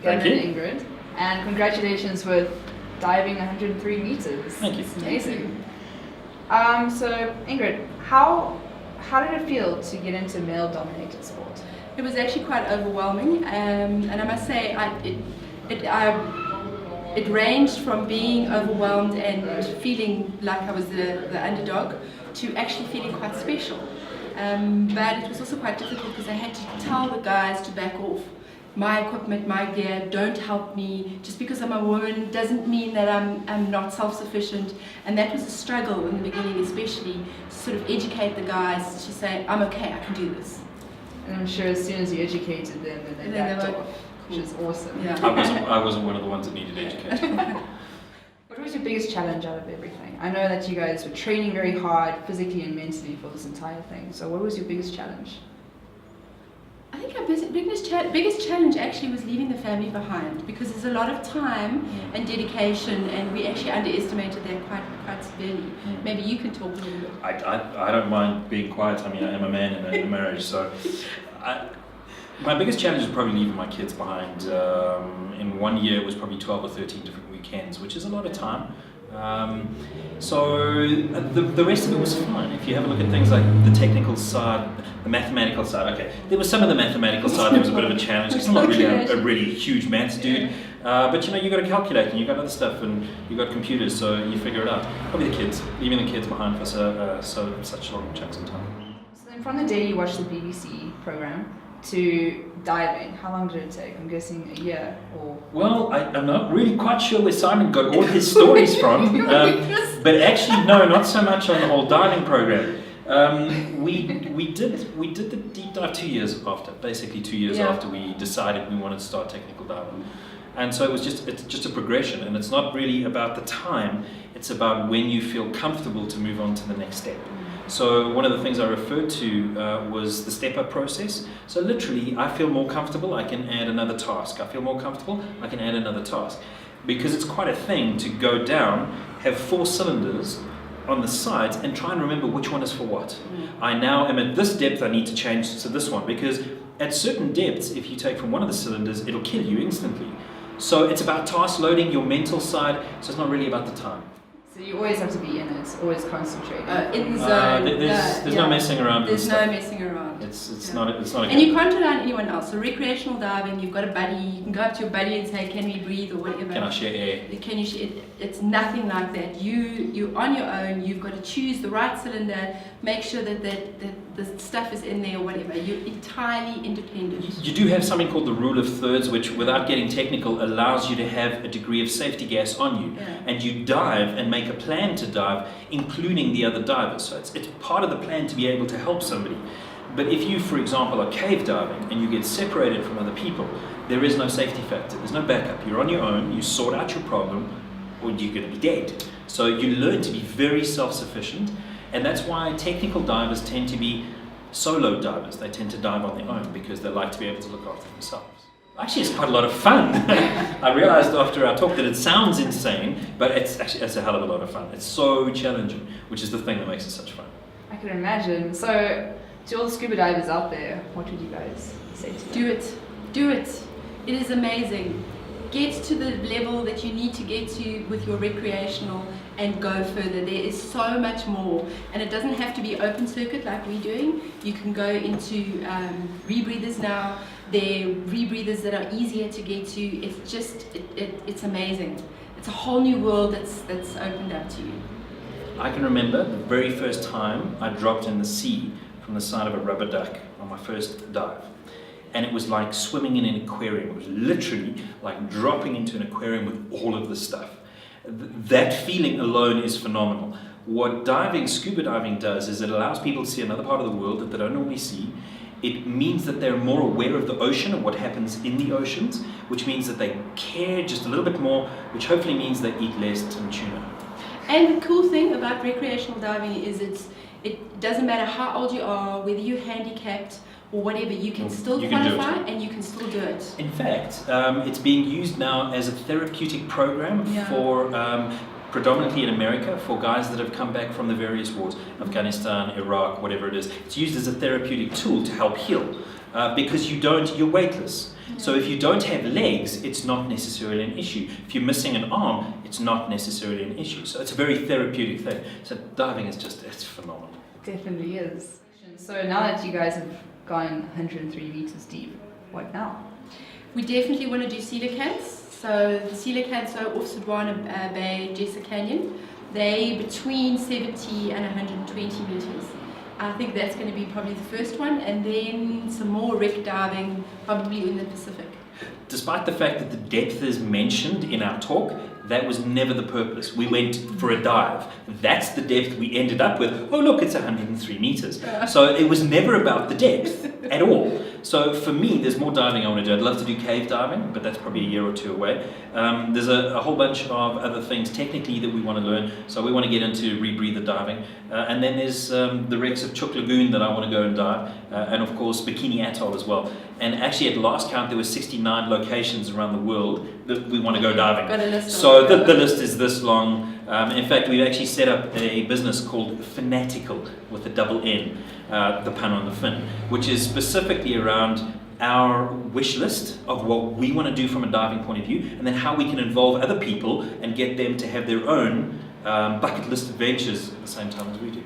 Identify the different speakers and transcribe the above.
Speaker 1: Gavin and Ingrid, and congratulations with diving 103 meters.
Speaker 2: Thank you.
Speaker 1: It's amazing. So Ingrid, how did it feel to get into male-dominated sport?
Speaker 3: It was actually quite overwhelming, and I must say it ranged from being overwhelmed and feeling like I was the underdog to actually feeling quite special. But it was also quite difficult because I had to tell the guys to back off. My equipment, my gear, don't help me. Just because I'm a woman doesn't mean that I'm not self-sufficient. And that was a struggle in the beginning, especially to sort of educate the guys to say, I'm okay, I can do this.
Speaker 1: And I'm sure as soon as you educated them, then they backed off, which is awesome.
Speaker 3: Yeah.
Speaker 2: I wasn't one of the ones that needed education.
Speaker 1: What was your biggest challenge out of everything? I know that you guys were training very hard, physically and mentally, for this entire thing. So what was your biggest challenge?
Speaker 3: I think our biggest challenge actually was leaving the family behind, because there's a lot of time and dedication, and we actually underestimated that quite severely. Maybe you can talk a little bit.
Speaker 2: I don't mind being quiet. I mean, I am a man in a marriage, so my biggest challenge was probably leaving my kids behind. In 1 year, it was probably 12 or 13 different weekends, which is a lot of time. So the rest of it was fine. If you have a look at things like the technical side, the mathematical side, okay, there was some of the mathematical side, there was a bit of a challenge, because I'm not really a really huge maths dude, but you know, you got to calculate, and you got other stuff, and you got computers, so you figure it out. Probably the kids, leaving the kids behind for such long chunks of time.
Speaker 1: So then from the day you watched the BBC program to diving, how long did it take? I'm guessing a year or...
Speaker 2: Well, I'm not really quite sure where Simon got all his stories from, but actually no, not so much on the whole diving program. We did the deep dive 2 years after, basically 2 years after we decided we wanted to start technical diving. And so it's just a progression, and it's not really about the time, it's about when you feel comfortable to move on to the next step. So one of the things I referred to was the step-up process. So literally, I feel more comfortable, I can add another task. I feel more comfortable, I can add another task. Because it's quite a thing to go down, have 4 cylinders on the sides, and try and remember which one is for what. I now am at this depth, I need to change to this one. Because at certain depths, if you take from one of the cylinders, it'll kill you instantly. So it's about task loading, your mental side, so it's not really about the time.
Speaker 1: So you always have to be in it, always concentrating.
Speaker 3: In the zone.
Speaker 2: There's no messing around.
Speaker 3: There's no messing around.
Speaker 2: It's not a
Speaker 3: and you can't rely on anyone else. So recreational diving, you've got a buddy. You can go up to your buddy and say, "Can we breathe?" or whatever.
Speaker 2: Can I share air?
Speaker 3: Can you share? It's nothing like that. You're on your own. You've got to choose the right cylinder. Make sure that the stuff is in there or whatever. You're entirely independent.
Speaker 2: You do have something called the rule of thirds, which, without getting technical, allows you to have a degree of safety gas on you, and you dive and make a plan to dive, including the other divers. So it's part of the plan to be able to help somebody. But if you, for example, are cave diving and you get separated from other people, there is no safety factor. There's no backup. You're on your own. You sort out your problem, or you're going to be dead. So you learn to be very self-sufficient, and that's why technical divers tend to be solo divers. They tend to dive on their own because they like to be able to look after themselves. Actually, it's quite a lot of fun. I realized after our talk that it sounds insane, but it's a hell of a lot of fun. It's so challenging, which is the thing that makes it such fun.
Speaker 1: I can imagine. So, to all the scuba divers out there, what would you guys say to them?
Speaker 3: Do it. It is amazing. Get to the level that you need to get to with your recreational and go further. There is so much more, and it doesn't have to be open circuit like we're doing. You can go into rebreathers now. There are rebreathers that are easier to get to. It's just, it's amazing. It's a whole new world that's opened up to you.
Speaker 2: I can remember the very first time I dropped in the sea from the side of a rubber duck on my first dive. And it was like swimming in an aquarium. It was literally like dropping into an aquarium with all of the stuff. That feeling alone is phenomenal. What scuba diving does is it allows people to see another part of the world that they don't normally see. It means that they're more aware of the ocean and what happens in the oceans, which means that they care just a little bit more, which hopefully means they eat less tuna.
Speaker 3: And the cool thing about recreational diving is it doesn't matter how old you are, whether you're handicapped or whatever, you can still qualify and you can still do it.
Speaker 2: In fact, it's being used now as a therapeutic program for predominantly in America, for guys that have come back from the various wars, Afghanistan, Iraq, whatever it is. It's used as a therapeutic tool to help heal, because you're weightless. So if you don't have legs, it's not necessarily an issue. If you're missing an arm, it's not necessarily an issue. So it's a very therapeutic thing. So diving is it's phenomenal.
Speaker 1: Definitely is. So now that you guys have gone 103 meters deep, what now?
Speaker 3: We definitely want to do coelacanths. So the coelacanths are off Sudwana Bay, Jessa Canyon. They between 70 and 120 meters. I think that's going to be probably the first one, and then some more wreck diving, probably in the Pacific.
Speaker 2: Despite the fact that the depth is mentioned in our talk, that was never the purpose. We went for a dive. That's the depth we ended up with. Oh look, it's 103 meters. So it was never about the depth at all. So for me, there's more diving I want to do. I'd love to do cave diving, but that's probably a year or two away. There's a whole bunch of other things technically that we want to learn. So we want to get into rebreather diving. And then there's the wrecks of Truk Lagoon that I want to go and dive. And of course, Bikini Atoll as well. And actually at last count, there were 69 locations around the world that we want to go diving.
Speaker 3: Got a list.
Speaker 2: So the list is this long. In fact, we've actually set up a business called Fanatical, with a double N, the pun on the fin, which is specifically around our wish list of what we want to do from a diving point of view, and then how we can involve other people and get them to have their own bucket list adventures at the same time as we do.